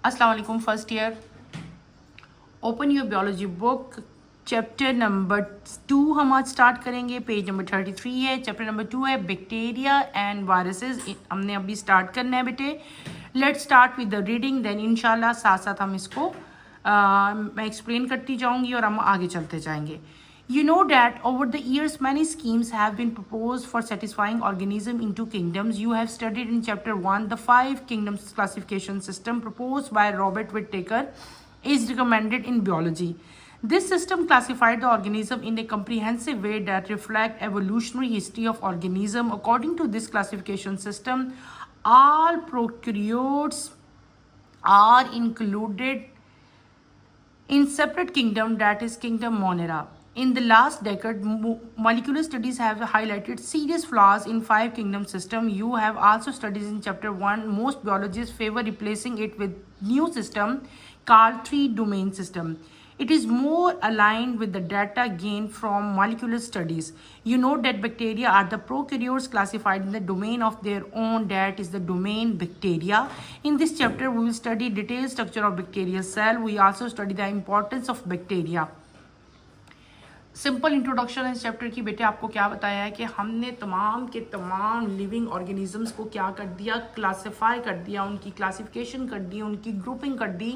अस्सलाम वालेकुम first year. Open your biology book, chapter number 2 हम आज स्टार्ट करेंगे। पेज नंबर 33 है। चैप्टर नंबर 2 है बैक्टीरिया एंड वायरसेस। हमने अभी स्टार्ट करना है बेटे। Let's start with the reading, then इंशाल्लाह साथ साथ हम इसको मैं एक्सप्लेन करती जाऊंगी और हम आगे चलते जाएंगे। You know that over the years many schemes have been proposed for satisfying organism into kingdoms. You have studied in chapter 1 the 5 kingdoms classification system proposed by Robert Whittaker is recommended in biology. This system classified the organism in a comprehensive way that reflect evolutionary history of organism. According to this classification system, all prokaryotes are included in separate kingdom, that is kingdom Monera. In the last decade, molecular studies have highlighted serious flaws in 5 kingdom system. You have also studied in chapter 1. Most biologists favor replacing it with new system called 3 domain system. It is more aligned with the data gained from molecular studies. You know that bacteria are the prokaryotes classified in the domain of their own, that is the domain bacteria. In this chapter, we will study detailed structure of bacterial cell. We also study the importance of bacteria. Simple introduction इस chapter की बेटे आपको क्या बताया है कि हमने तमाम के तमाम लिविंग ऑर्गेनिजम्स को क्या कर दिया, क्लासिफाई कर दिया, उनकी क्लासिफिकेशन कर दी, उनकी ग्रुपिंग कर दी,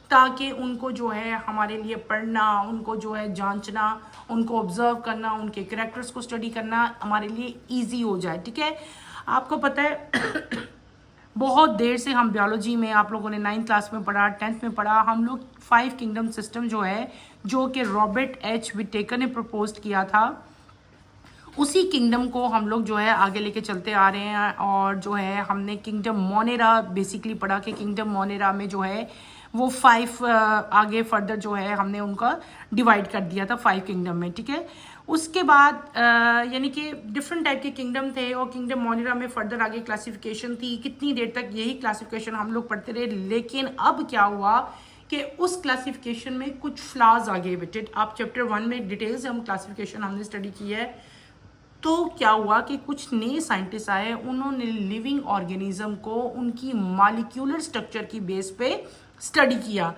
ताकि उनको जो है हमारे लिए पढ़ना, उनको जो है जांचना, उनको ऑब्जर्व करना, उनके कैरेक्टर्स को स्टडी करना हमारे लिए ईजी हो जाए। ठीक है, आपको पता है बहुत देर से हम बायोलॉजी में, आप लोगों ने 9th क्लास में पढ़ा, 10th में पढ़ा, हम लोग 5 किंगडम सिस्टम जो है, जो कि रॉबर्ट एच विटेकर ने प्रपोज किया था, उसी किंगडम को हम लोग जो है आगे लेके चलते आ रहे हैं। और जो है हमने किंगडम मोनेरा बेसिकली पढ़ा कि किंगडम मोनेरा में जो है वो 5 आगे फर्दर जो है हमने उनका डिवाइड कर दिया था 5 किंगडम में। ठीक है, उसके बाद यानी कि डिफरेंट टाइप के किंगडम थे और किंगडम मोनेरा में फर्दर आगे क्लासिफिकेशन थी। कितनी देर तक यही क्लासिफिकेशन हम लोग पढ़ते रहे, लेकिन अब क्या हुआ कि उस क्लासिफिकेशन में कुछ फ्लॉज आ गए बेटे। आप चैप्टर 1 में डिटेल से हम क्लासिफिकेशन हमने स्टडी की है, तो क्या हुआ कि कुछ नए साइंटिस्ट आए, उन्होंने लिविंग ऑर्गेनिज्म को उनकी मॉलिक्यूलर स्ट्रक्चर की बेस पे स्टडी किया।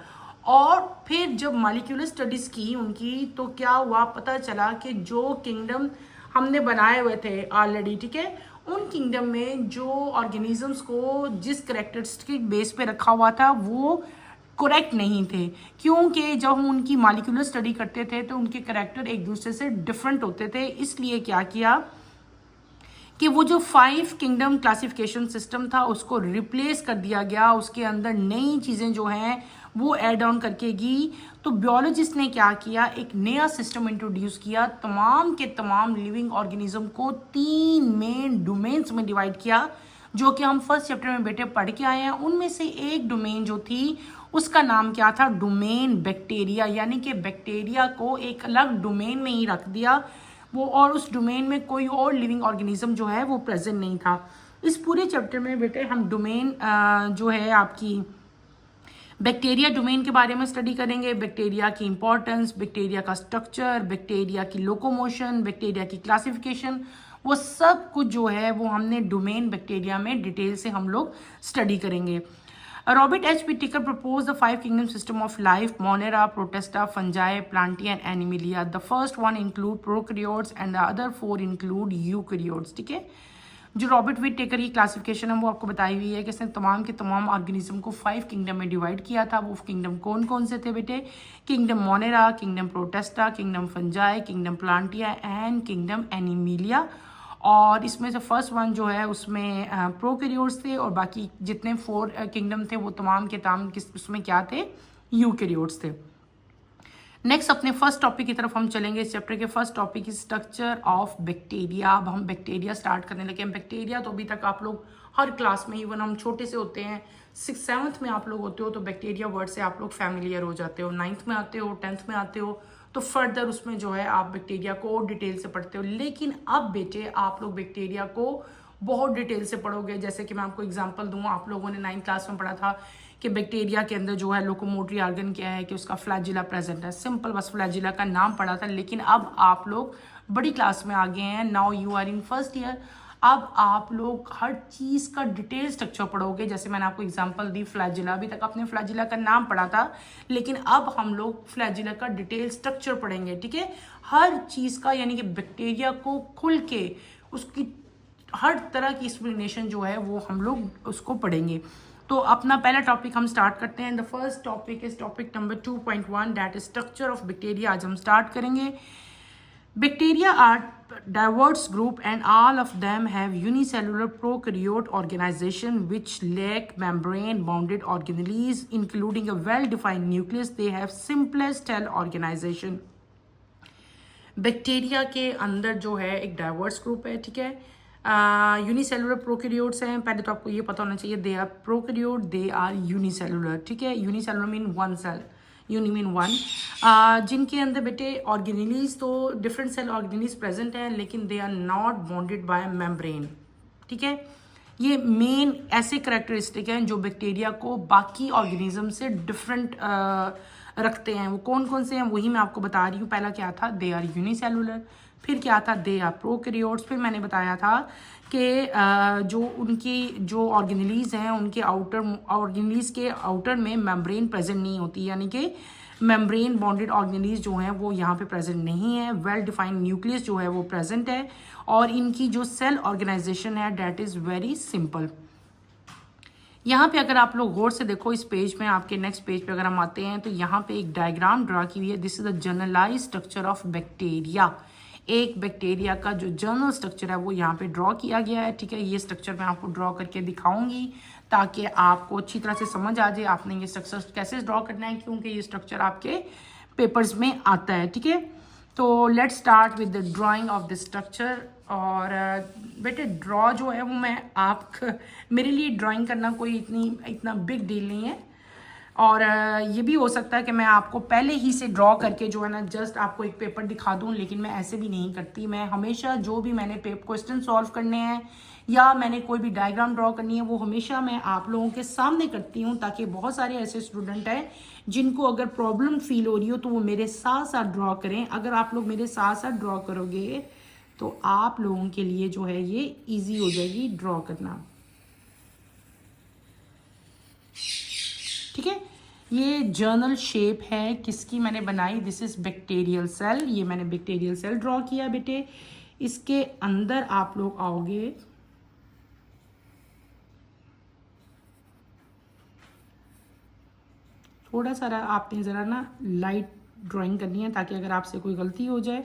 और फिर जब मॉलिक्यूलर स्टडीज की उनकी, तो क्या हुआ, पता चला कि जो किंगडम हमने बनाए हुए थे ऑलरेडी, ठीक है, उन किंगडम में जो ऑर्गेनिजम्स को जिस करेक्टरिस्टिक बेस पे रखा हुआ था वो करेक्ट नहीं थे, क्योंकि जब हम उनकी मॉलिक्यूलर स्टडी करते थे तो उनके करेक्टर एक दूसरे से डिफरेंट होते थे। इसलिए क्या किया कि वो जो 5 किंगडम क्लासिफिकेशन सिस्टम था उसको रिप्लेस कर दिया गया, उसके अंदर नई चीज़ें जो हैं वो ऐड ऑन करके गई। तो बियोलॉजिस्ट ने क्या किया, एक नया सिस्टम इंट्रोड्यूस किया, तमाम के तमाम लिविंग ऑर्गेनिज्म को 3 मेन डोमेन्स में डिवाइड किया, जो कि हम फर्स्ट चैप्टर में बेटे पढ़ के आए हैं। उनमें से एक डोमेन जो थी उसका नाम क्या था, डोमेन बैक्टीरिया, यानी कि बैक्टीरिया को एक अलग डोमेन में ही रख दिया वो, और उस डोमेन में कोई और लिविंग ऑर्गेनिज्म जो है वो प्रेजेंट नहीं था। इस पूरे चैप्टर में बेटे हम डोमेन जो है आपकी बैक्टीरिया डोमेन के बारे में स्टडी करेंगे, बैक्टीरिया की इंपॉर्टेंस, बैक्टीरिया का स्ट्रक्चर, बैक्टीरिया की लोकोमोशन, बैक्टीरिया की क्लासिफिकेशन, वो सब कुछ जो है वो हमने डोमेन बैक्टीरिया में डिटेल से हम लोग स्टडी करेंगे। Robert H. Whittaker proposed the 5 kingdom system of life: Monera, Protista, Fungi, Plantae, and Animalia. The first one include prokaryotes and the other 4 include eukaryotes. ठीक है, जो रॉबर्ट विटेकर की classification है वो आपको बताई हुई है कि इसने तमाम के तमाम ऑर्गेनिज्म को 5 किंगडम में डिवाइड किया था। वो किंगडम कौन कौन से थे बेटे, kingdom Monera, kingdom Protista, kingdom Fungi, kingdom Plantae and kingdom Animalia. और इसमें से फर्स्ट वन जो है उसमें प्रोकैरियोट्स थे, और बाकी जितने 4 किंगडम थे वो तमाम के तमाम उसमें क्या थे, यूकैरियोट्स थे। नेक्स्ट अपने फर्स्ट टॉपिक की तरफ हम चलेंगे। इस चैप्टर के first topic is structure of bacteria. अब हम बैक्टीरिया स्टार्ट करने लगे हैं। बैक्टीरिया तो अभी तक आप लोग हर क्लास में, इवन हम छोटे से होते हैं 6th 7th में आप लोग होते हो तो बैक्टीरिया वर्ड से आप लोग फैमिलियर हो जाते हो, 9th में आते हो, 10th में आते हो तो फर्दर उसमें जो है आप बैक्टीरिया को और डिटेल से पढ़ते हो। लेकिन अब बेटे आप लोग बैक्टीरिया को बहुत डिटेल से पढ़ोगे। जैसे कि मैं आपको एग्जांपल दूँ, आप लोगों ने 9th क्लास में पढ़ा था कि बैक्टीरिया के अंदर जो है लोकोमोटरी ऑर्गन क्या है, कि उसका फ्लैजिला प्रेजेंट है। सिंपल बस फ्लैजिला का नाम पढ़ा था, लेकिन अब आप लोग बड़ी क्लास में आ गए हैं। Now you are in first year. अब आप लोग हर चीज़ का डिटेल स्ट्रक्चर पढ़ोगे। जैसे मैंने आपको एग्जांपल दी फ्लैजिला, अभी तक आपने फ्लैजिला का नाम पढ़ा था, लेकिन अब हम लोग फ्लैजिला का डिटेल स्ट्रक्चर पढ़ेंगे, ठीक है। हर चीज़ का, यानी कि बैक्टीरिया को खुल के उसकी हर तरह की एक्सप्लेनेशन जो है वो हम लोग उसको पढ़ेंगे। तो अपना पहला टॉपिक हम स्टार्ट करते हैं। The first topic is topic number 2.1, that is structure of bacteria. आज हम स्टार्ट करेंगे। Bacteria are diverse group and all of them have unicellular prokaryote organization which lack membrane bounded organelles including a well-defined nucleus. They have simplest cell organization. Bacteria के अंदर जो है एक diverse group है, ठीक है। यूनिसेलुलर प्रोकैरियोट्स हैं। पहले तो आपको ये पता होना चाहिए, they are prokaryote, they are unicellular, ठीक है। Unicellular mean one cell, uni mean one, जिनके अंदर बेटे ऑर्गेनेलीज, तो डिफरेंट सेल ऑर्गेनेलीज प्रेजेंट हैं, लेकिन they are not bonded by membrane, ठीक है। ये मेन ऐसे करेक्टरिस्टिक हैं जो बैक्टीरिया को बाकी ऑर्गेनिज्म से डिफरेंट रखते हैं। वो कौन कौन से हैं वही मैं आपको बता रही हूँ। पहला क्या था, दे आर यूनिसेलुलर, फिर क्या था, दे आर प्रोकैरियोट्स, फिर मैंने बताया था कि जो उनकी जो ऑर्गेनेलीज हैं उनके आउटर ऑर्गेनेलीज के आउटर में मेम्ब्रेन प्रेजेंट नहीं होती, यानी कि मेम्ब्रेन बॉन्डेड ऑर्गेनेलीज जो हैं वो यहाँ पे प्रेजेंट नहीं है। वेल डिफाइंड न्यूक्लियस जो है वो प्रेजेंट है, और इनकी जो सेल ऑर्गेनाइजेशन है डैट इज़ वेरी सिंपल। यहाँ पे अगर आप लोग गौर से देखो इस पेज में, आपके नेक्स्ट पेज पे अगर हम आते हैं तो यहाँ पे एक डायग्राम ड्रा की हुई है। This is the generalize structure of bacteria. एक बैक्टीरिया का जो जनरल स्ट्रक्चर है वो यहाँ पे ड्रॉ किया गया है, ठीक है। ये स्ट्रक्चर मैं आपको ड्रॉ करके दिखाऊंगी ताकि आपको अच्छी तरह से समझ आ जाए आपने ये स्ट्रक्चर कैसे ड्रॉ करना है, क्योंकि ये स्ट्रक्चर आपके पेपर्स में आता है, ठीक है। तो let's start with the drying of the structure. और बेटे ड्रॉ जो है वो मैं मेरे लिए ड्राइंग करना कोई इतना बिग डील नहीं है, और ये भी हो सकता है कि मैं आपको पहले ही से ड्रॉ करके जो है ना जस्ट आपको एक पेपर दिखा दूं, लेकिन मैं ऐसे भी नहीं करती। मैं हमेशा जो भी मैंने क्वेश्चन सॉल्व करने हैं या मैंने कोई भी डायग्राम ड्रॉ करनी है वो हमेशा मैं आप लोगों के सामने करती हूँ, ताकि बहुत सारे ऐसे स्टूडेंट हैं जिनको अगर प्रॉब्लम फील हो रही हो तो वो मेरे साथ साथ ड्रॉ करें। अगर आप लोग मेरे साथ साथ ड्रॉ करोगे तो आप लोगों के लिए जो है ये ईजी हो जाएगी ड्रॉ करना, ठीक है। ये जर्नल शेप है किसकी मैंने बनाई, दिस इज बैक्टीरियल सेल। ये मैंने बैक्टीरियल सेल ड्रॉ किया बेटे। इसके अंदर आप लोग आओगे, थोड़ा सा आपने ज़रा ना लाइट ड्राइंग करनी है ताकि अगर आपसे कोई गलती हो जाए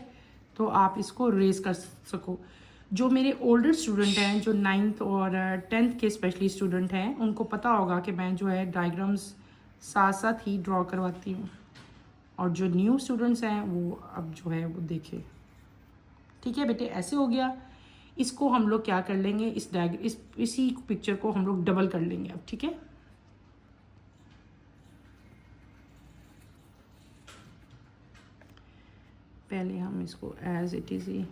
तो आप इसको रेज कर सको। जो मेरे ओल्डर स्टूडेंट हैं, जो 9th और 10th के स्पेशली स्टूडेंट हैं, उनको पता होगा कि मैं जो है डायग्राम्स साथ साथ ही ड्रॉ करवाती हूँ, और जो न्यू स्टूडेंट्स हैं वो अब जो है वो देखें, ठीक है बेटे। ऐसे हो गया। इसको हम लोग क्या कर लेंगे, इसी पिक्चर को हम लोग डबल कर लेंगे अब, ठीक है। पहले हम इसको एज इट इज़ ही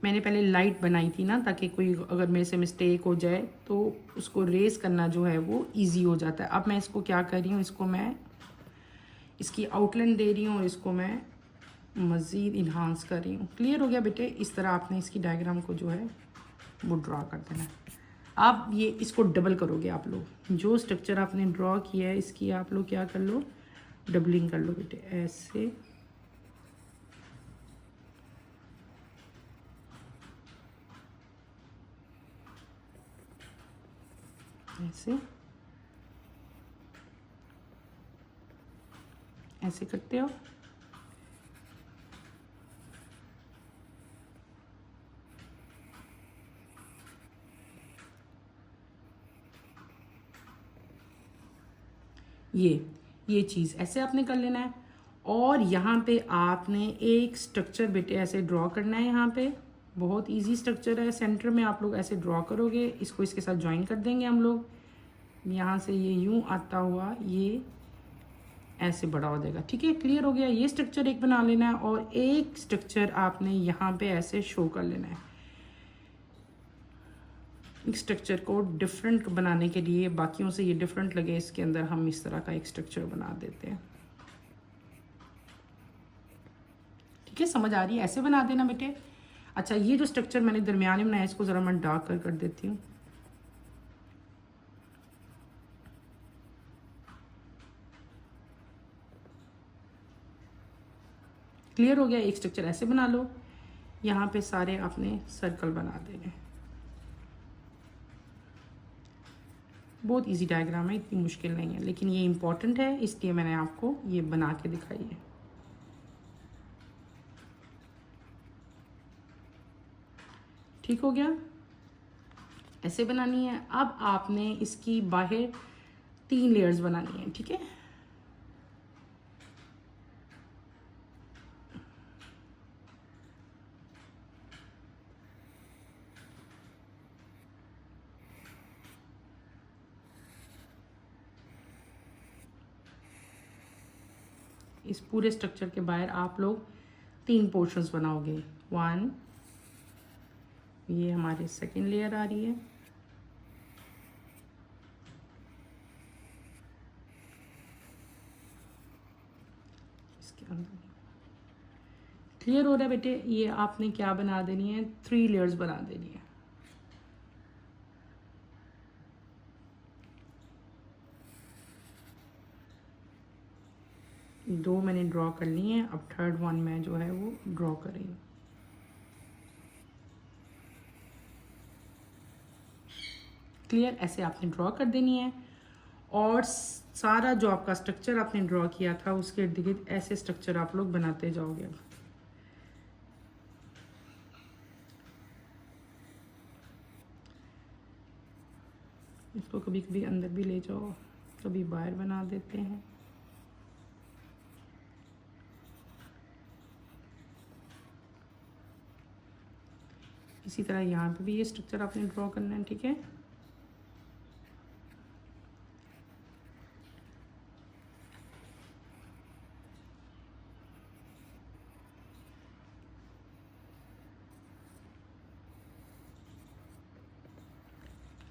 मैंने पहले लाइट बनाई थी ना, ताकि कोई अगर मेरे से मिस्टेक हो जाए तो उसको रेस करना जो है वो इजी हो जाता है। अब मैं इसको क्या कर रही हूँ, इसको मैं इसकी आउटलाइन दे रही हूँ और इसको मैं मज़ीद इन्हांस कर रही हूँ। क्लियर हो गया बेटे। इस तरह आपने इसकी डायग्राम को जो है वो ड्रॉ कर देना है। अब ये इसको डबल करोगे आप लोग, जो स्ट्रक्चर आपने ड्रॉ किया है इसकी आप लोग क्या कर लो, डबलिंग कर लो बेटे, ऐसे ऐसे ऐसे करते हो। ये चीज़ ऐसे आपने कर लेना है, और यहाँ पे आपने एक स्ट्रक्चर बेटे ऐसे ड्रॉ करना है। यहाँ पे बहुत इजी स्ट्रक्चर है, सेंटर में आप लोग ऐसे ड्रॉ करोगे, इसको इसके साथ ज्वाइन कर देंगे हम लोग। यहाँ से ये यूं आता हुआ ये ऐसे बड़ा हो जाएगा, ठीक है। क्लियर हो गया। ये स्ट्रक्चर एक बना लेना है, और एक स्ट्रक्चर आपने यहाँ पे ऐसे शो कर लेना है। एक स्ट्रक्चर को डिफरेंट बनाने के लिए, बाकियों से ये डिफरेंट लगे इसके अंदर, हम इस तरह का एक स्ट्रक्चर बना देते हैं। ठीक है, समझ आ रही है? ऐसे बना देना बेटे। अच्छा, ये जो स्ट्रक्चर मैंने दरमियान में बनाया, इसको ज़रा मैं डार्क कर देती हूँ। क्लियर हो गया? एक स्ट्रक्चर ऐसे बना लो, यहाँ पे सारे आपने सर्कल बना देने। बहुत इजी डायग्राम है, इतनी मुश्किल नहीं है, लेकिन ये इम्पॉर्टेंट है, इसलिए मैंने आपको ये बना के दिखाई है। ठीक हो गया? ऐसे बनानी है। अब आपने इसकी बाहर 3 लेयर्स बनानी है। ठीक है, इस पूरे स्ट्रक्चर के बाहर आप लोग 3 पोर्शंस बनाओगे। 1, ये हमारी सेकेंड लेयर आ रही है, इसके अंदर। क्लियर हो रहा है बेटे? ये आपने क्या बना देनी है, 3 लेयर्स बना देनी है। दो मैंने ड्रॉ कर ली है, अब थर्ड वन मैं जो है वो ड्रॉ कर रही हूँ। क्लियर? ऐसे आपने ड्रॉ कर देनी है, और सारा जो आपका स्ट्रक्चर आपने ड्रॉ किया था उसके इर्द गिर्द ऐसे स्ट्रक्चर आप लोग बनाते जाओगे। इसको कभी कभी अंदर भी ले जाओ, कभी बाहर बना देते हैं। इसी तरह यहाँ पे भी ये स्ट्रक्चर आपने ड्रॉ करना है। ठीक है,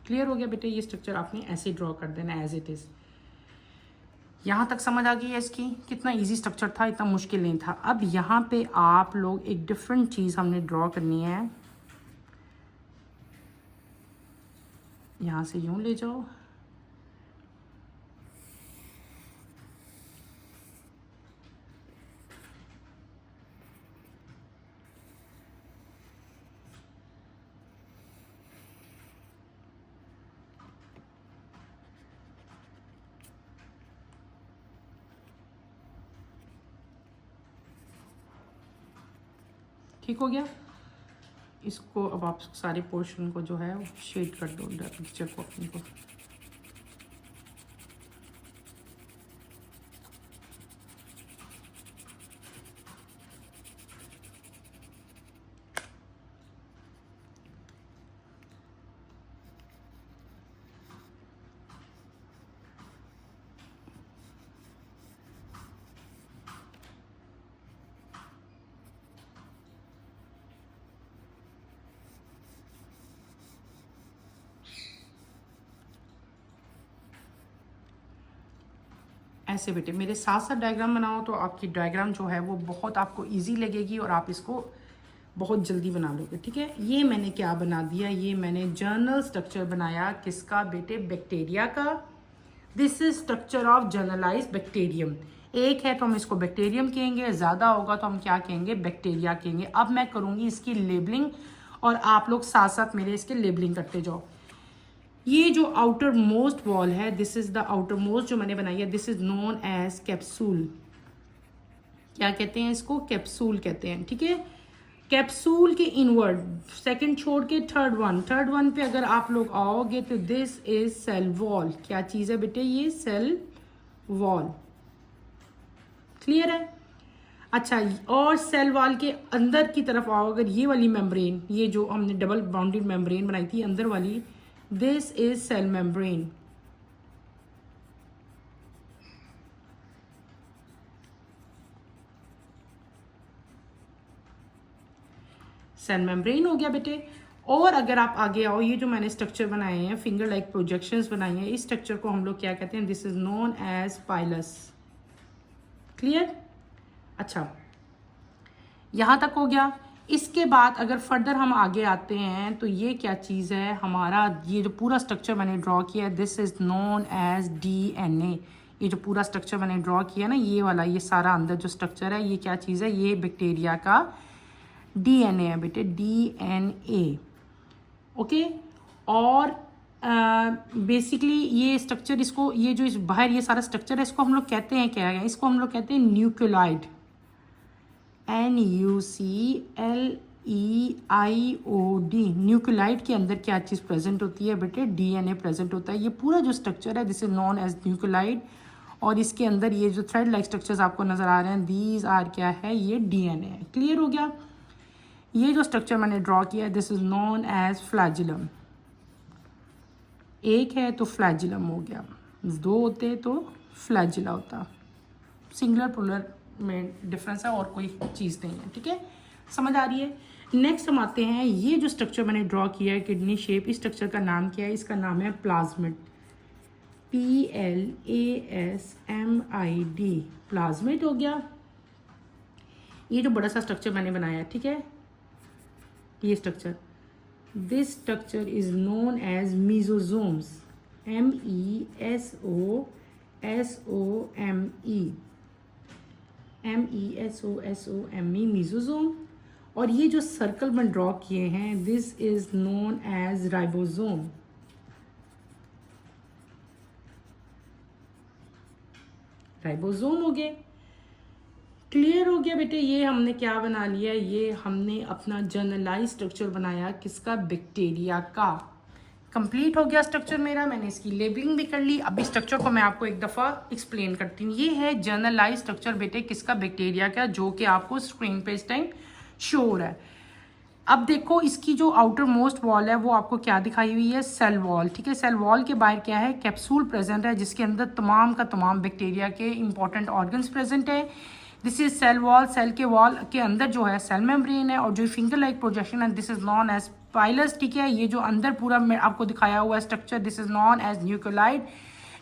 क्लियर हो गया बेटे? ये स्ट्रक्चर आपने ऐसे ड्रॉ कर देना एज इट इज़। यहाँ तक समझ आ गई है इसकी? कितना इजी स्ट्रक्चर था, इतना मुश्किल नहीं था। अब यहाँ पे आप लोग एक डिफरेंट चीज़ हमने ड्रॉ करनी है। यहाँ से यूं ले जाओ, ठीक हो गया? इसको अब आप सारे पोर्शन को जो है वो शेड कर दो पिक्चर को अपनी को। ऐसे बेटे मेरे साथ साथ डायग्राम बनाओ, तो आपकी डायग्राम जो है वो बहुत आपको इजी लगेगी और आप इसको बहुत जल्दी बना लोगे। ठीक है, ये मैंने क्या बना दिया, ये मैंने जर्नल स्ट्रक्चर बनाया। किसका बेटे? बैक्टीरिया का। This is structure of generalized bacterium. एक है तो हम इसको बैक्टीरियम कहेंगे, ज़्यादा होगा तो हम क्या कहेंगे? बैक्टीरिया कहेंगे। अब मैं करूँगी इसकी लेबलिंग, और आप लोग साथ साथ मेरे इसके लेबलिंग करते जाओ। ये जो आउटर मोस्ट वॉल है, this is the outermost जो मैंने बनाई है, this is known as capsule. क्या कहते हैं इसको? कैप्सूल कहते हैं। ठीक है, कैप्सूल के इनवर्ड, सेकंड छोड़ के थर्ड वन पे अगर आप लोग आओगे तो दिस इज सेल वॉल। क्या चीज़ है बेटे? ये सेल वॉल। क्लियर है? अच्छा, और सेल वॉल के अंदर की तरफ आओ, अगर ये वाली मेम्ब्रेन, ये जो हमने डबल बाउंडेड मेम्ब्रेन बनाई थी अंदर वाली, this is cell membrane. Cell membrane हो गया बेटे। और अगर आप आगे आओ, ये जो मैंने स्ट्रक्चर बनाए हैं, फिंगर लाइक प्रोजेक्शंस बनाए हैं, इस स्ट्रक्चर को हम लोग क्या कहते हैं? This is known as pilus. Clear? अच्छा, यहाँ तक हो गया। इसके बाद अगर फर्दर हम आगे आते हैं तो ये क्या चीज़ है हमारा, ये जो पूरा स्ट्रक्चर मैंने ड्रॉ किया है, this is known as DNA। ये जो पूरा स्ट्रक्चर मैंने ड्रॉ किया ना, ये वाला, ये सारा अंदर जो स्ट्रक्चर है, ये क्या चीज़ है? ये बैक्टीरिया का DNA है बेटे, DNA। ओके, और बेसिकली ये स्ट्रक्चर, इसको, ये जो इस बाहर ये सारा स्ट्रक्चर है, इसको हम लोग कहते हैं क्या है? इसको हम लोग कहते हैं न्यूक्लियोइड। NUCLEIOD। न्यूक्लियोइड के अंदर क्या चीज़ प्रेजेंट होती है बेटे? DNA प्रेजेंट होता है। ये पूरा जो स्ट्रक्चर है, this is known as nucleoid. और इसके अंदर ये जो थ्रेड लाइक स्ट्रक्चर्स आपको नजर आ रहे हैं, दीज आर क्या है? ये DNA है। क्लियर हो गया? ये जो स्ट्रक्चर मैंने ड्रॉ किया है, this is known as flagellum. एक है तो फ्लैजिलम हो गया, दो होते तो फ्लैजिला होता। सिंगुलर प्लूरल में डिफरेंस है और कोई चीज़ नहीं है। ठीक है, समझ आ रही है? नेक्स्ट हम आते हैं, ये जो स्ट्रक्चर मैंने ड्रॉ किया है किडनी शेप, इस स्ट्रक्चर का नाम क्या है? इसका नाम है प्लाज्मिड। PLASMID, प्लाज्मिड हो गया। ये जो बड़ा सा स्ट्रक्चर मैंने बनाया है, ठीक है, ये structure, this structure is known as mesosomes. MESOSOME, mesosome. और ये जो सर्कल में ड्रॉ किए हैं, this is known as ribosome. Ribosome हो गए। क्लियर हो गया बेटे? ये हमने क्या बना लिया? ये हमने अपना जनरलाइज स्ट्रक्चर बनाया, किसका? बैक्टीरिया का। कंप्लीट हो गया स्ट्रक्चर मेरा, मैंने इसकी लेबलिंग भी कर ली। अभी स्ट्रक्चर को मैं आपको एक दफ़ा एक्सप्लेन करती हूँ। ये है जनरलाइज स्ट्रक्चर बेटे, किसका? बैक्टीरिया का, जो कि आपको स्क्रीन पे इस टाइम शो हो रहा है। अब देखो, इसकी जो आउटर मोस्ट वॉल है वो आपको क्या दिखाई हुई है? Cell wall. ठीक है, सेल वॉल के बाहर क्या है? कैप्सूल प्रेजेंट है, जिसके अंदर तमाम का तमाम बैक्टीरिया के इंपॉर्टेंट ऑर्गन्स प्रेजेंट है। This is cell wall. Cell के वॉल के अंदर जो है सेल मेम्ब्रेन है, और जो फिंगर लाइक प्रोजेक्शन है, this is known as pilus. ठीक है, ये जो अंदर पूरा आपको दिखाया हुआ है structure, this is known as nucleoid.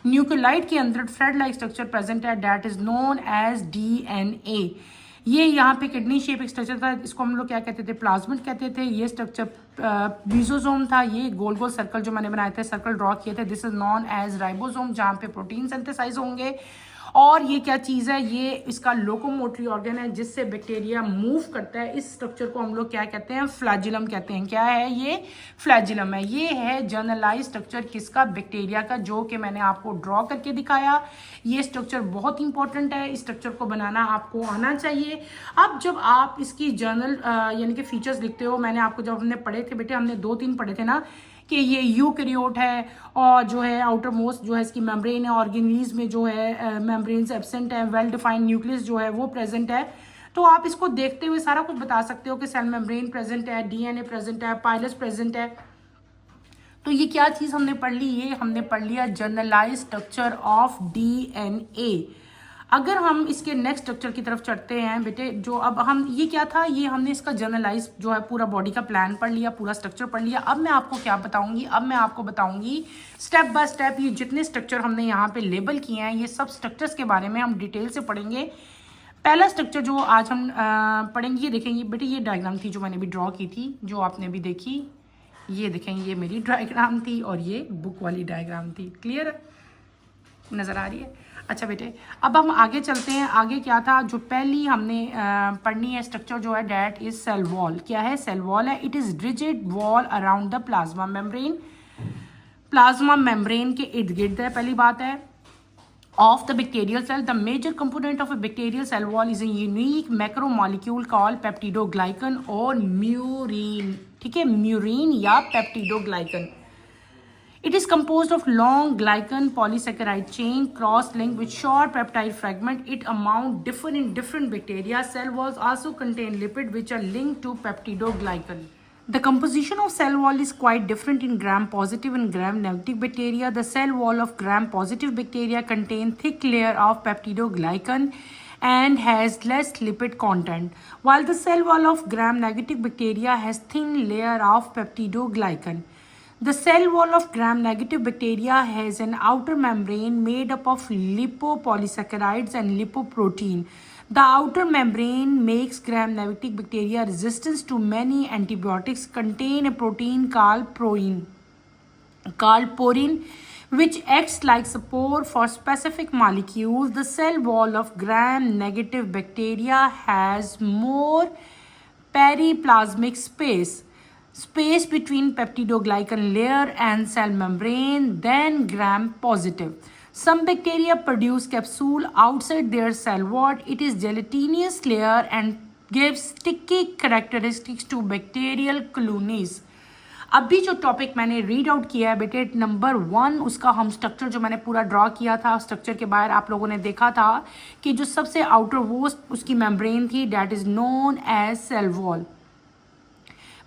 Nucleoid के अंदर थ्रेड लाइक स्ट्रक्चर प्रेजेंट है, that is known as DNA। ये यहाँ पे किडनी शेप एक स्ट्रक्चर था, इसको हम लोग क्या कहते थे? प्लाज्मिड कहते थे। ये स्ट्रक्चर मीजोसोम था। ये गोल गोल सर्कल जो मैंने बनाए थे, सर्कल ड्रॉ किए थे, this is known as ribosome, जहाँ पे प्रोटीन सिंथेसाइज होंगे। और ये क्या चीज़ है? ये इसका लोकोमोटरी ऑर्गन है, जिससे बैक्टीरिया मूव करता है। इस स्ट्रक्चर को हम लोग क्या कहते हैं? फ्लैजिलम कहते हैं। क्या है ये? फ्लैजिलम है। ये है जनरलाइज स्ट्रक्चर, किसका? बैक्टीरिया का, जो कि मैंने आपको ड्रॉ करके दिखाया। ये स्ट्रक्चर बहुत इंपॉर्टेंट है, इस स्ट्रक्चर को बनाना आपको आना चाहिए। अब जब आप इसकी जर्नल यानी कि फीचर्स लिखते हो, मैंने आपको जब हमने पढ़े थे बेटे, हमने 2-3 पढ़े थे ना, कि ये यूकैरियोट है, और जो है आउटर मोस्ट जो है इसकी मेम्ब्रेन है, ऑर्गेनीज में जो है मेम्ब्रेन्स एब्सेंट है, वेल डिफाइंड न्यूक्लियस जो है वो प्रेजेंट है। तो आप इसको देखते हुए सारा कुछ बता सकते हो कि सेल मेम्ब्रेन प्रेजेंट है, DNA प्रेजेंट है, पाइलस प्रेजेंट है। तो ये क्या चीज़ हमने पढ़ ली? ये हमने पढ़ लिया जनरलाइज स्ट्रक्चर ऑफ DNA। अगर हम इसके नेक्स्ट स्ट्रक्चर की तरफ चढ़ते हैं बेटे, जो अब हम, ये क्या था? ये हमने इसका जनरलाइज जो है पूरा बॉडी का प्लान पढ़ लिया, पूरा स्ट्रक्चर पढ़ लिया। अब मैं आपको क्या बताऊंगी? अब मैं आपको बताऊंगी स्टेप बाय स्टेप, ये जितने स्ट्रक्चर हमने यहाँ पे लेबल किए हैं, ये सब स्ट्रक्चर्स के बारे में हम डिटेल से पढ़ेंगे। पहला स्ट्रक्चर जो आज हम पढ़ेंगे, ये देखेंगे बेटे, ये डायग्राम थी जो मैंने भी ड्रॉ की थी, जो आपने भी देखी। ये देखेंगे, ये मेरी डायग्राम थी और ये बुक वाली डायग्राम थी। क्लियर नज़र आ रही है? अच्छा बेटे, अब हम आगे चलते हैं। आगे क्या था? जो पहली हमने पढ़नी है स्ट्रक्चर जो है, डैट इज सेल वॉल। क्या है? सेल वॉल है। It is rigid wall around the plasma membrane. Plasma membrane के इर्द गिर्द है, पहली बात है। Of the bacterial cell, the major component of a bacterial cell wall is a unique macromolecule called peptidoglycan और म्यूरिन। ठीक है, म्यूरिन या peptidoglycan. It is composed of long glycan polysaccharide chain cross-linked with short peptide fragment. It amount differ in different bacteria. Cell walls also contain lipids which are linked to peptidoglycan. The composition of cell wall is quite different in gram-positive and gram-negative bacteria. The cell wall of gram-positive bacteria contain thick layer of peptidoglycan and has less lipid content, while the cell wall of gram-negative bacteria has thin layer of peptidoglycan. The cell wall of gram-negative bacteria has an outer membrane made up of lipopolysaccharides and lipoprotein. The outer membrane makes gram-negative bacteria resistant to many antibiotics. Contain a protein called porin, which acts like support for specific molecules. The cell wall of gram-negative bacteria has more periplasmic space between peptidoglycan layer and cell membrane than gram-positive. Some bacteria produce capsule outside their cell wall. It is gelatinous layer and gives sticky characteristics to bacterial colonies. अभी जो topic मैंने read out किया है बेटे number 1, उसका हम structure जो मैंने पूरा ड्रॉ किया था, स्ट्रक्चर के बाहर आप लोगों ने देखा था कि जो सबसे आउटर वो उसकी मेम्ब्रेन थी, that is known as cell wall.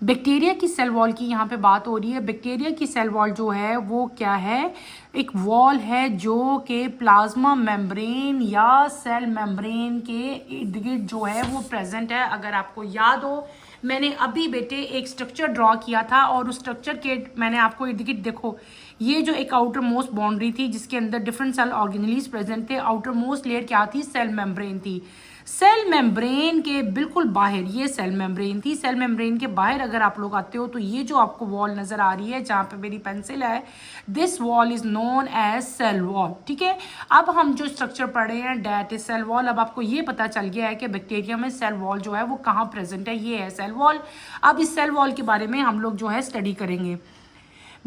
Bacteria की सेल वॉल की यहाँ पे बात हो रही है. बैक्टीरिया की सेल वॉल जो है वो क्या है, एक वॉल है जो कि प्लाज्मा मेम्ब्रेन या सेल मेम्ब्रेन के इर्द गिर्द जो है वो प्रेजेंट है. अगर आपको याद हो, मैंने अभी बेटे एक स्ट्रक्चर ड्रॉ किया था और उस स्ट्रक्चर के मैंने आपको इर्द गिर्द देखो, ये जो एक आउटर मोस्ट बाउंड्री थी जिसके अंदर डिफरेंट सेल ऑर्गेनेलीज प्रेजेंट थे. आउटर मोस्ट लेयर क्या थी, सेल मेम्ब्रेन थी. सेल मेम्ब्रेन के बिल्कुल बाहर ये सेल मेम्ब्रेन थी. सेल मेम्ब्रेन के बाहर अगर आप लोग आते हो तो ये जो आपको वॉल नजर आ रही है जहाँ पे मेरी पेंसिल है, this wall is known as cell wall. ठीक है, अब हम जो स्ट्रक्चर पढ़ रहे हैं डैट इज सेल वॉल. अब आपको ये पता चल गया है कि बैक्टीरिया में सेल वॉल जो है वो कहाँ प्रेजेंट है, ये है सेल वॉल. अब इस सेल वॉल के बारे में हम लोग जो है स्टडी करेंगे.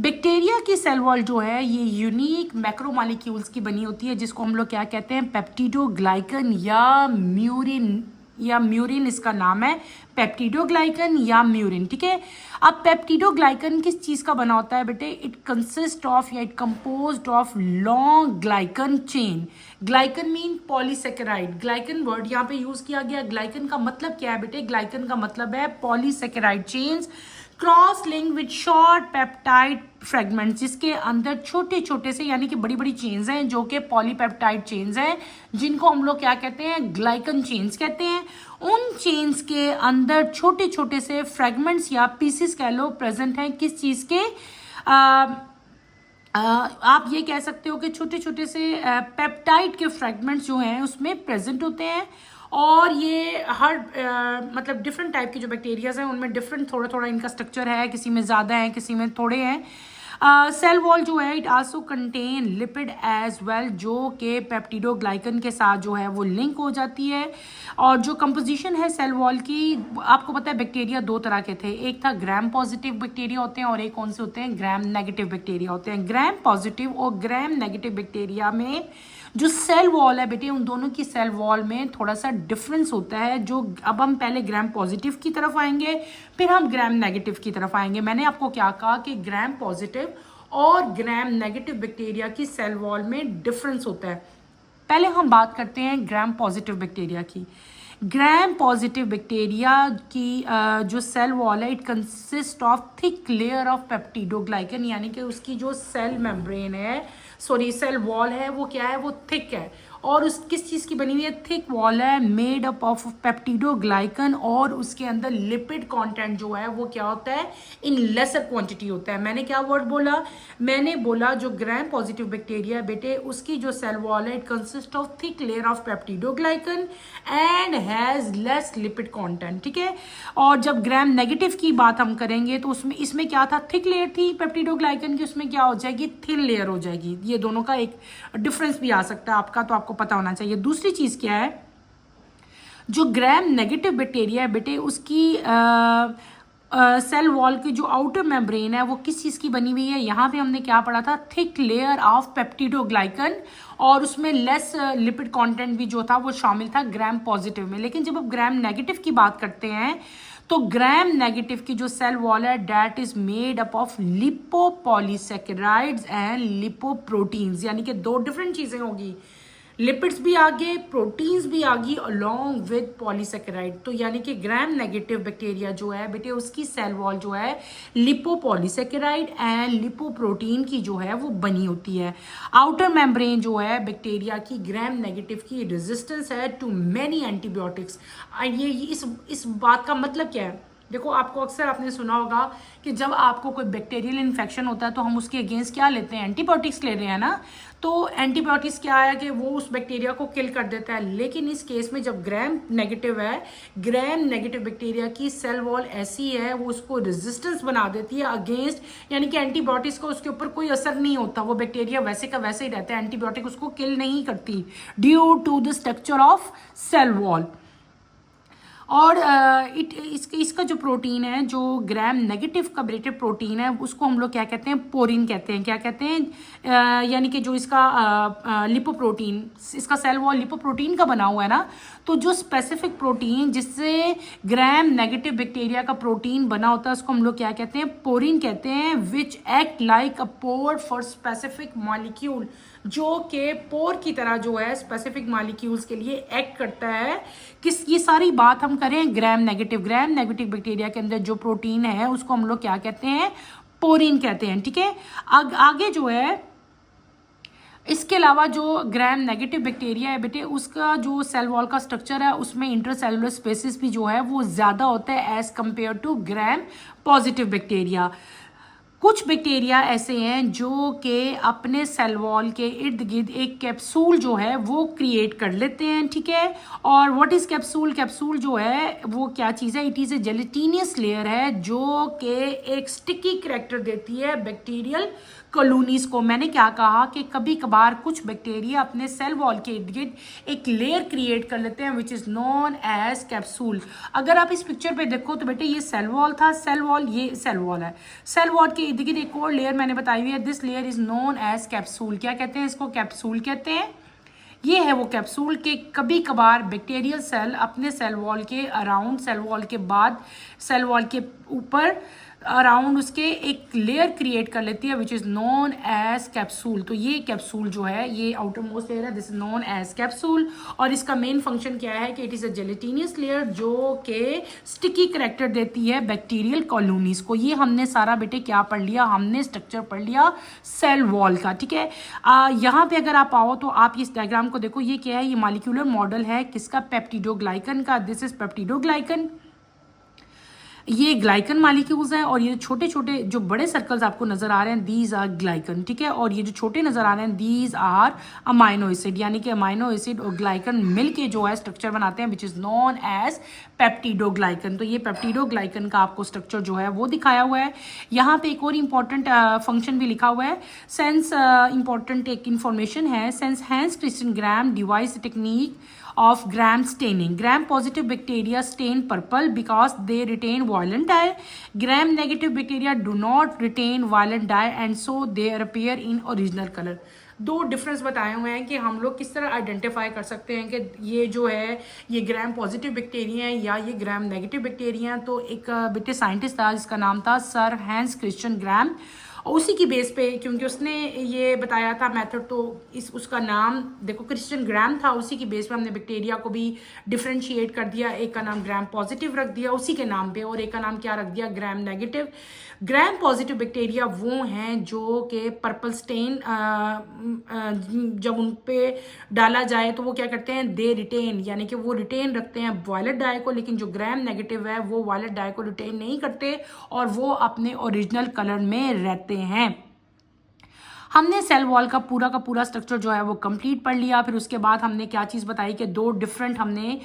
बैक्टीरिया की सेल वॉल जो है ये यूनिक मैक्रोमॉलिक्यूल्स की बनी होती है जिसको हम लोग क्या कहते हैं, पेप्टिडोग्लाइकन या म्यूरिन इसका नाम है, पेप्टिडोग्लाइकन या म्यूरिन. ठीक है, अब पेप्टिडोग्लाइकन किस चीज़ का बना होता है बेटे, इट कंसिस्ट ऑफ या it composed of long glycan chain. Glycan mean polysaccharide. Glycan word यहाँ पे यूज किया गया. ग्लाइकन का मतलब क्या है बेटे, ग्लाइकन का मतलब है polysaccharide chains cross link with short peptide fragments, जिसके अंदर छोटे छोटे से यानी कि बड़ी बड़ी चेन्स हैं जो कि पॉलीपेप्टाइड चेन्स हैं, जिनको हम लोग क्या कहते हैं, ग्लाइकन चेन्स कहते हैं. उन चेन्स के अंदर छोटे छोटे से फ्रेगमेंट्स या पीसेस कह लो प्रेजेंट हैं. किस चीज़ के, आप ये कह सकते हो कि छोटे छोटे से पेप्टाइड के फ्रेगमेंट्स जो हैं उसमें प्रेजेंट होते हैं. और ये हर मतलब डिफरेंट टाइप के जो बैक्टीरियाज हैं उनमें डिफरेंट थोड़ा थोड़ा इनका स्ट्रक्चर है, किसी में ज़्यादा है किसी में थोड़े हैं. सेल वॉल जो है it also contain lipid as well, जो कि पेप्टिडोग्लाइकन के साथ जो है वो लिंक हो जाती है. और जो कंपोजिशन है सेल वॉल की, आपको पता है बैक्टीरिया 2 तरह के थे. एक था ग्राम पॉजिटिव बैक्टीरिया होते हैं और एक कौन से होते हैं, ग्राम नेगेटिव बैक्टीरिया होते हैं. ग्राम पॉजिटिव और ग्राम नेगेटिव बैक्टीरिया में जो सेल वॉल है बेटे, उन दोनों की सेल वॉल में थोड़ा सा डिफरेंस होता है. जो अब हम पहले ग्राम पॉजिटिव की तरफ आएंगे, फिर हम ग्राम नेगेटिव की तरफ आएंगे. मैंने आपको क्या कहा कि ग्राम पॉजिटिव और ग्राम नेगेटिव बैक्टीरिया की सेल वॉल में डिफरेंस होता है. पहले हम बात करते हैं ग्राम पॉजिटिव बैक्टीरिया की. ग्राम पॉजिटिव बैक्टीरिया की जो सेल वॉल है it consist of thick layer of peptidoglycan, यानी कि उसकी जो सेल मेम्ब्रेन है, सॉरी सेल वॉल है वो क्या है, वो थिक है. और उस किस चीज़ की बनी हुई है, थिक वॉल है मेड अप ऑफ पेप्टिडोग्लाइकन. और उसके अंदर लिपिड कंटेंट जो है वो क्या होता है, इन लेसर क्वांटिटी होता है. मैंने क्या वर्ड बोला, मैंने बोला जो ग्राम पॉजिटिव बैक्टीरिया बेटे उसकी जो सेल वॉल है it consist of thick layer of peptidoglycan and has less lipid content. ठीक है, और जब ग्राम नेगेटिव की बात हम करेंगे तो उसमें इसमें क्या था, थिक लेयर थी पेप्टिडोग्लाइकन की, उसमें क्या हो जाएगी, थिन लेयर हो जाएगी. ये दोनों का एक डिफरेंस भी आ सकता है आपका, तो आपको पता होना चाहिए. दूसरी चीज क्या है, जो ग्राम नेगेटिव बैक्टीरिया है बेटे उसकी सेल वॉल की जो आउटर मेम्ब्रेन है वो किस चीज़ की बनी हुई है, यहाँ पे हमने क्या पढ़ा था, थिक लेयर ऑफ पेप्टिडोग्लाइकन. और उसमें लेस लिपिड कंटेंट भी जो था वो शामिल था ग्राम पॉजिटिव में. लेकिन जब आप ग्राम नेगेटिव की बात करते हैं तो ग्राम नेगेटिव की जो सेल वॉल है that is made up of lipopolysaccharides and lipoproteins, यानी कि 2 डिफरेंट चीज़ें होगी. लिपिड्स भी आ गए, प्रोटीन्स भी आ गई अलोंग विद पॉलीसेकेराइड। तो यानी कि ग्राम नेगेटिव बैक्टीरिया जो है बेटे उसकी सेल वॉल जो है लिपोपॉलीसेकेराइड एंड लिपोप्रोटीन की जो है वो बनी होती है। आउटर मेम्ब्रेन जो है बैक्टीरिया की ग्राम नेगेटिव की रेजिस्टेंस है टू मेनी एंटीबायोटिक्स। ये इस बात का मतलब क्या है? देखो आपको अक्सर आपने सुना होगा कि जब आपको कोई बैक्टीरियल इन्फेक्शन होता है तो हम उसके अगेंस्ट क्या लेते हैं? एंटीबायोटिक्स ले रहे हैं ना। तो एंटीबायोटिक्स क्या है कि वो उस बैक्टीरिया को किल कर देता है। लेकिन इस केस में जब ग्राम नेगेटिव है, ग्राम नेगेटिव बैक्टीरिया की सेल वॉल ऐसी है वो उसको रेजिस्टेंस बना देती है अगेंस्ट, यानी कि एंटीबायोटिक्स का उसके ऊपर कोई असर नहीं होता। वो बैक्टीरिया वैसे का वैसे ही रहता है, एंटीबायोटिक उसको किल नहीं करती due to the structure of cell wall. और इसका जो प्रोटीन है, जो ग्राम नेगेटिव का ब्रेटेड प्रोटीन है, उसको हम लोग क्या कहते हैं? पोरिन कहते हैं। क्या कहते हैं? यानी कि जो इसका लिपोप्रोटीन, इसका सेल वॉल लिपोप्रोटीन का बना हुआ है ना, तो जो स्पेसिफिक प्रोटीन जिससे ग्राम नेगेटिव बैक्टीरिया का प्रोटीन बना होता है उसको हम लोग क्या कहते हैं? पोरिन कहते हैं। Which act like a pore for specific molecule, जो के पोर की तरह जो है स्पेसिफिक मॉलिक्यूल्स के लिए एक्ट करता है। ये सारी बात हम करें ग्राम नेगेटिव बैक्टीरिया के अंदर जो प्रोटीन है उसको हम लोग क्या कहते हैं? पोरिन कहते हैं। ठीक है, आगे जो है इसके अलावा जो ग्राम नेगेटिव बैक्टीरिया है बेटे उसका जो सेल वॉल का स्ट्रक्चर है उसमें इंटरसेलुलर स्पेसिस भी जो है वो ज़्यादा होता है as compare to gram positive bacteria. कुछ बैक्टीरिया ऐसे हैं जो कि अपने सेल वॉल के इर्द गिर्द एक कैप्सूल जो है वो क्रिएट कर लेते हैं। ठीक है, और व्हाट इज कैप्सूल? कैप्सूल जो है वो क्या चीज़ है? It is a gelatinous layer है जो कि एक स्टिकी करैक्टर देती है बैक्टीरियल कॉलोनीज को। मैंने क्या कहा कि कभी कभार कुछ बैक्टीरिया अपने सेल वॉल के इर्द गिर्द एक लेयर क्रिएट कर लेते हैं which is known as capsule. अगर आप इस पिक्चर पे देखो तो बेटे ये सेल वॉल था, सेल वॉल, ये सेल वॉल है। सेल वॉल के इर्द गिर्द एक और लेयर मैंने बताई हुई है, this layer is known as capsule. क्या कहते हैं इसको? कैप्सूल कहते हैं। ये है वो कैप्सूल के कभी कभार बैक्टीरियल सेल अपने सेल वॉल के अराउंड, सेल वॉल के बाद, सेल वॉल के ऊपर अराउंड उसके एक लेयर क्रिएट कर लेती है which is known as capsule. तो ये कैप्सूल जो है ये आउटर मोस्ट लेयर है, this is known as capsule. और इसका मेन फंक्शन क्या है कि it is a gelatinous layer जो कि स्टिकी करैक्टर देती है बैक्टीरियल कॉलोनीज को। ये हमने सारा बेटे क्या पढ़ लिया? हमने स्ट्रक्चर पढ़ लिया सेल वॉल का। ठीक है, यहाँ पे अगर आप आओ तो आप इस डायग्राम को देखो, ये क्या है? ये मॉलिक्यूलर मॉडल है किसका? पेप्टिडोग्लाइकन का। दिस इज पेप्टिडोग्लाइकन, ये ग्लाइकन मॉलिक्यूल्स हैं। और ये छोटे छोटे जो बड़े सर्कल्स आपको नजर आ रहे हैं दीज आर ग्लाइकन। ठीक है, और ये जो छोटे नजर आ रहे हैं दीज आर अमाइनो एसिड, यानी कि अमाइनो एसिड और ग्लाइकन मिलके जो है स्ट्रक्चर बनाते हैं which is known as peptidoglycan. तो ये पेप्टिडोग्लाइकन का आपको स्ट्रक्चर जो है वो दिखाया हुआ है। यहाँ पे एक और इंपॉर्टेंट फंक्शन भी लिखा हुआ है, सेंस इंपॉर्टेंट एक इंफॉर्मेशन है। Since Hans Christian Gram devise technique of gram staining. Gram positive bacteria stain purple because they retain violet dye. Gram negative bacteria do not retain violet dye and so they appear in original color. दो difference बताए हुए हैं कि हम लोग किस तरह identify कर सकते हैं कि ये जो है ये ग्राम पॉजिटिव बैक्टीरिया है या ये ग्राम नेगेटिव बैक्टीरिया है। तो एक बेटे साइंटिस्ट था जिसका नाम था सर हैंस क्रिश्चियन ग्राम, उसी की बेस पे क्योंकि उसने ये बताया था मेथड, तो उसका नाम देखो क्रिश्चियन ग्राम था। उसी की बेस पे हमने बैक्टीरिया को भी डिफरेंशिएट कर दिया, एक का नाम ग्राम पॉजिटिव रख दिया उसी के नाम पे और एक का नाम क्या रख दिया? ग्राम नेगेटिव। ग्राम पॉजिटिव बैक्टीरिया वो हैं जो कि पर्पल स्टेन जब उन पे डाला जाए तो वो क्या करते हैं? दे रिटेन, यानी कि वो रिटेन रखते हैं वायलेट डाई को। लेकिन जो ग्राम नेगेटिव है वो वायलेट डाई को रिटेन नहीं करते और वो अपने ओरिजिनल कलर में रहते हैं। हमने सेल वॉल का पूरा स्ट्रक्चर जो है वो कंप्लीट पढ़ लिया। फिर उसके बाद हमने क्या चीज़ बताई कि दो डिफरेंट हमने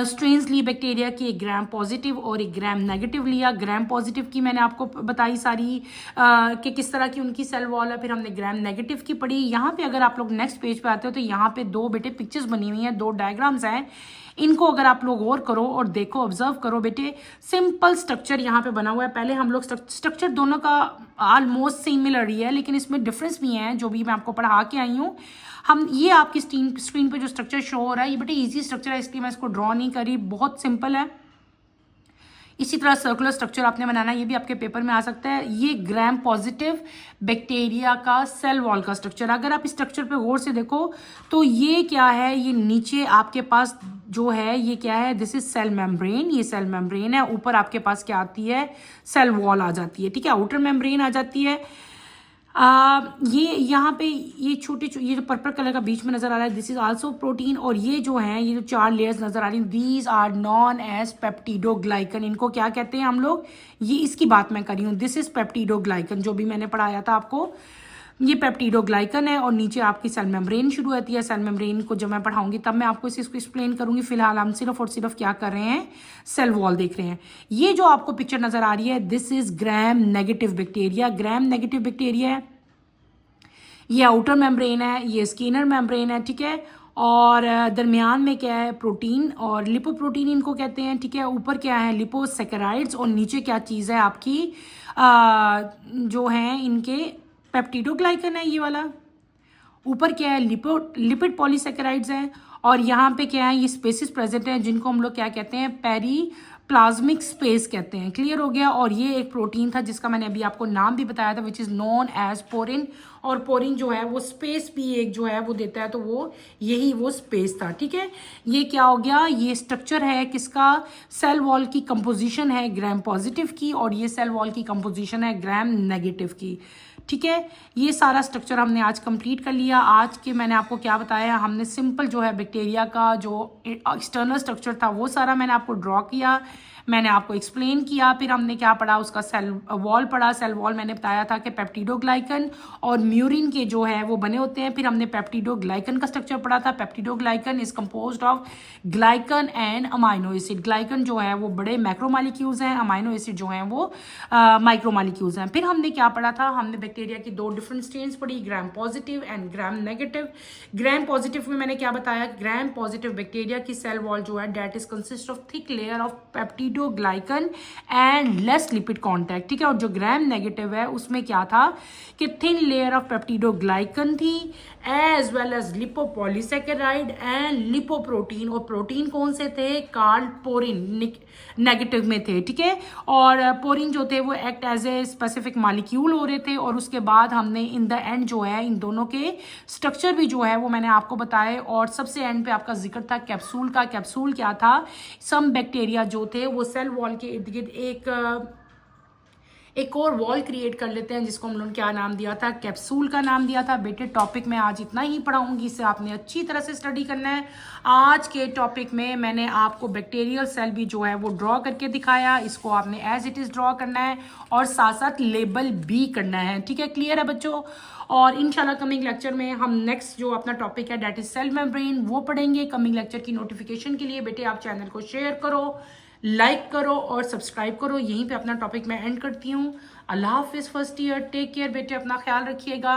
स्ट्रेन्स ली बैक्टीरिया की, एक ग्राम पॉजिटिव और एक ग्राम नेगेटिव लिया। ग्राम पॉजिटिव की मैंने आपको बताई सारी कि किस तरह की उनकी सेल वॉल है। फिर हमने ग्राम नेगेटिव की पढ़ी। यहाँ पे अगर आप लोग नेक्स्ट पेज पे आते हो तो यहाँ पे दो बेटे पिक्चर्स बनी हुई हैं, दो डायग्राम्स हैं। इनको अगर आप लोग और करो और देखो, ऑब्जर्व करो बेटे, सिंपल स्ट्रक्चर यहाँ पे बना हुआ है। पहले हम लोग स्ट्रक्चर दोनों का ऑलमोस्ट सिमिलर ही है लेकिन इसमें डिफरेंस भी है जो भी मैं आपको पढ़ा के आई हूँ। हम ये आपकी स्क्रीन पे जो स्ट्रक्चर शो हो रहा है ये बेटे इजी स्ट्रक्चर है, इसलिए मैं इसको ड्रॉ नहीं करी, बहुत सिंपल है। इसी तरह सर्कुलर स्ट्रक्चर आपने बनाना है, ये भी आपके पेपर में आ सकता है। ये ग्राम पॉजिटिव बैक्टीरिया का सेल वॉल का स्ट्रक्चर, अगर आप इस स्ट्रक्चर पे गौर से देखो तो ये क्या है, ये नीचे आपके पास जो है ये क्या है, दिस इज सेल मेम्ब्रेन, ये सेल मेम्ब्रेन है। ऊपर आपके पास क्या आती है, सेल वॉल आ जाती है, ठीक है, आउटर मेम्ब्रेन आ जाती है। ये यहाँ पे ये ये जो पर्पल कलर का बीच में नजर आ रहा है, दिस इज आल्सो प्रोटीन। और ये जो है, ये जो 4 लेयर्स नजर आ रही हैं, these are known as peptidoglycan. इनको क्या कहते हैं हम लोग, ये इसकी बात मैं कर रही हूँ, दिस इज पेप्टिडोग्लाइकन, जो भी मैंने पढ़ाया था आपको, ये पेप्टिडोग्लाइकन है। और नीचे आपकी सेल मेम्ब्रेन शुरू होती है। सेल मेम्ब्रेन को जब मैं पढ़ाऊंगी तब मैं आपको इसको एक्सप्लेन करूंगी। फिलहाल हम सिर्फ और सिर्फ क्या कर रहे हैं, सेल वॉल देख रहे हैं। ये जो आपको पिक्चर नजर आ रही है, this is gram negative bacteria. Gram negative bacteria है, ये आउटर मेम्ब्रेन है, ये स्किनर मेम्ब्रेन है, ठीक है। और दरमियान में क्या है, प्रोटीन और लिपोप्रोटीन इनको कहते हैं, ठीक है। ऊपर क्या है, लिपोसैकेराइड्स, और नीचे क्या चीज़ है आपकी जो है इनके पेप्टिडोग्लाइकन है, ये वाला। ऊपर क्या है, लिपिड पॉलीसैकेराइड्स हैं। और यहाँ पे क्या है, ये स्पेसिस प्रेजेंट हैं जिनको हम लोग क्या कहते हैं, प्लाज्मिक स्पेस कहते हैं। क्लियर हो गया। और ये एक प्रोटीन था जिसका मैंने अभी आपको नाम भी बताया था, which is known as porin. और पोरिन जो है वो स्पेस भी एक जो है वो देता है, तो वो यही वो स्पेस था, ठीक है। ये क्या हो गया, ये स्ट्रक्चर है किसका, सेल वॉल की कंपोजिशन है ग्राम पॉजिटिव की, और ये सेल वॉल की कंपोजिशन है ग्राम नेगेटिव की, ठीक है। ये सारा स्ट्रक्चर हमने आज कंप्लीट कर लिया। आज के मैंने आपको क्या बताया, हमने सिंपल जो है बैक्टीरिया का जो एक्सटर्नल स्ट्रक्चर था वो सारा मैंने आपको ड्रॉ किया, मैंने आपको एक्सप्लेन किया। फिर हमने क्या पढ़ा, उसका सेल वॉल पढ़ा। सेल वॉल मैंने बताया था कि पेप्टिडोग्लाइकन और म्यूरिन के जो है वो बने होते हैं। फिर हमने पेप्टिडोग्लाइकन का स्ट्रक्चर पढ़ा था। Peptidoglycan is composed of glycan and amino acid. Glycan जो है वो बड़े मैक्रोमॉलिक्यूल्स हैं, अमाइनो एसिड जो हैं वो माइक्रोमॉलिक्यूल्स हैं। फिर हमने क्या पढ़ा था, हमने बैक्टीरिया की 2 डिफरेंट स्ट्रेन्स पढ़ी, gram positive and gram negative. Gram positive में मैंने क्या बताया, ग्राम पॉजिटिव बैक्टीरिया की सेल वॉल जो है that is consist of thick layer of peptidoglycan and less lipid contact, ठीक है। और जो ग्राम नेगेटिव है उसमें क्या था कि थिन लेयर ऑफ पेप्टिडोग्लाइकन थी as well as lipopolysaccharide and lipoprotein. और प्रोटीन कौन से थे, कार्ड पोरिन नेगेटिव में थे, ठीक है। और पोरिन जो थे वो act as a specific molecule हो रहे थे। और उसके बाद हमने इन द एंड जो है इन दोनों के स्ट्रक्चर भी जो है वो मैंने आपको बताए। और सबसे एंड पे आपका जिक्र था कैप्सूल का। कैप्सूल क्या था, सम बैक्टीरिया जो थे वो सेल वॉल के इर्द गिर्द एक और वॉल क्रिएट कर लेते हैं, जिसको हम लोगों ने क्या नाम दिया था, कैप्सूल का नाम दिया था। बेटे टॉपिक में आज इतना ही पढ़ाऊंगी, इससे आपने अच्छी तरह से स्टडी करना है। आज के टॉपिक में मैंने आपको बैक्टीरियल सेल भी जो है वो ड्रॉ करके दिखाया, इसको आपने एज इट इज ड्रॉ करना है और साथ साथ लेबल भी करना है, ठीक है। क्लियर है बच्चों। और इंशाल्लाह कमिंग लेक्चर में हम नेक्स्ट जो अपना टॉपिक है डेट इज सेल मेम्ब्रेन वो पढ़ेंगे। कमिंग लेक्चर की नोटिफिकेशन के लिए बेटे आप चैनल को शेयर करो, लाइक करो और सब्सक्राइब करो। यहीं पे अपना टॉपिक मैं एंड करती हूँ। अल्लाह हाफिज़ फर्स्ट ईयर, टेक केयर बेटे, अपना ख्याल रखिएगा।